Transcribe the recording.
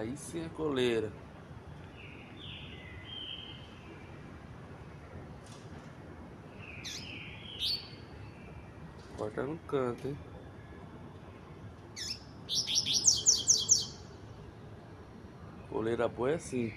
Aí sim é coleira. Corta no canto, hein? Coleira boa é assim.